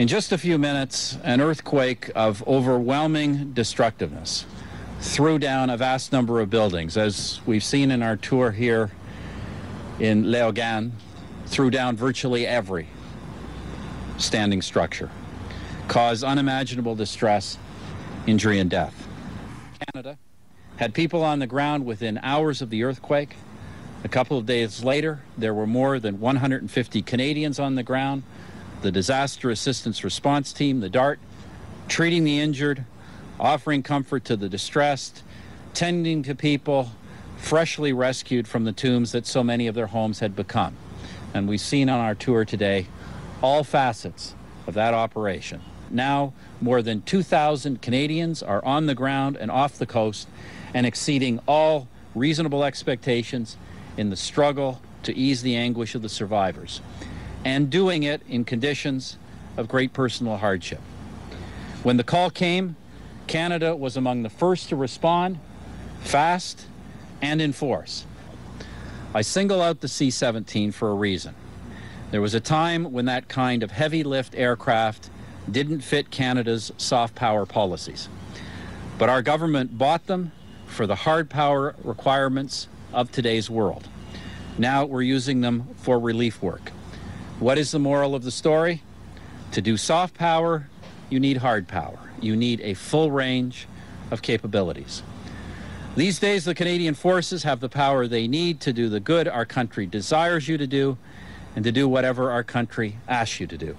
In just a few minutes, an earthquake of overwhelming destructiveness threw down a vast number of buildings. As we've seen in our tour here in Léogâne, threw down virtually every standing structure, caused unimaginable distress, injury, and death. Canada had people on the ground within hours of the earthquake. A couple of days later, there were more than 150 Canadians on the ground. The Disaster Assistance Response Team, the DART, treating the injured, offering comfort to the distressed, tending to people freshly rescued from the tombs that so many of their homes had become. And we've seen on our tour today all facets of that operation. Now, more than 2,000 Canadians are on the ground and off the coast and exceeding all reasonable expectations in the struggle to ease the anguish of the survivors, and doing it in conditions of great personal hardship. When the call came, Canada was among the first to respond, fast and in force. I single out the C-17 for a reason. There was a time when that kind of heavy lift aircraft didn't fit Canada's soft power policies. But our government bought them for the hard power requirements of today's world. Now we're using them for relief work. What is the moral of the story? To do soft power, you need hard power. You need a full range of capabilities. These days, the Canadian forces have the power they need to do the good our country desires you to do and to do whatever our country asks you to do.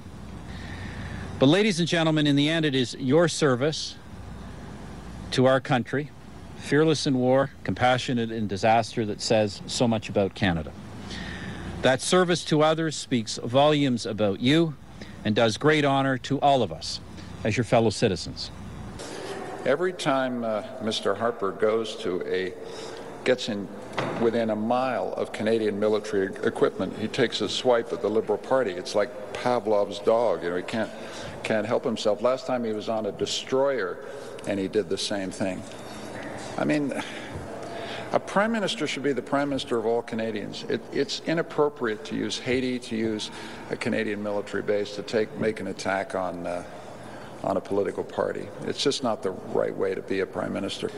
But ladies and gentlemen, in the end, it is your service to our country, fearless in war, compassionate in disaster, that says so much about Canada. That service to others speaks volumes about you and does great honor to all of us as your fellow citizens. Every time Mr. Harper gets in within a mile of Canadian military equipment, he takes a swipe at the Liberal Party. It's like Pavlov's dog. You know, he can't help himself. Last time he was on a destroyer, and he did the same thing. I mean, a Prime Minister should be the Prime Minister of all Canadians. It's inappropriate to use Haiti, to use a Canadian military base to make an attack on a political party. It's just not the right way to be a Prime Minister.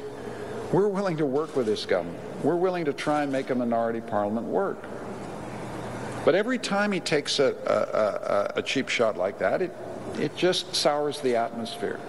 We're willing to work with this government. We're willing to try and make a minority parliament work. But every time he takes a cheap shot like that, it just sours the atmosphere.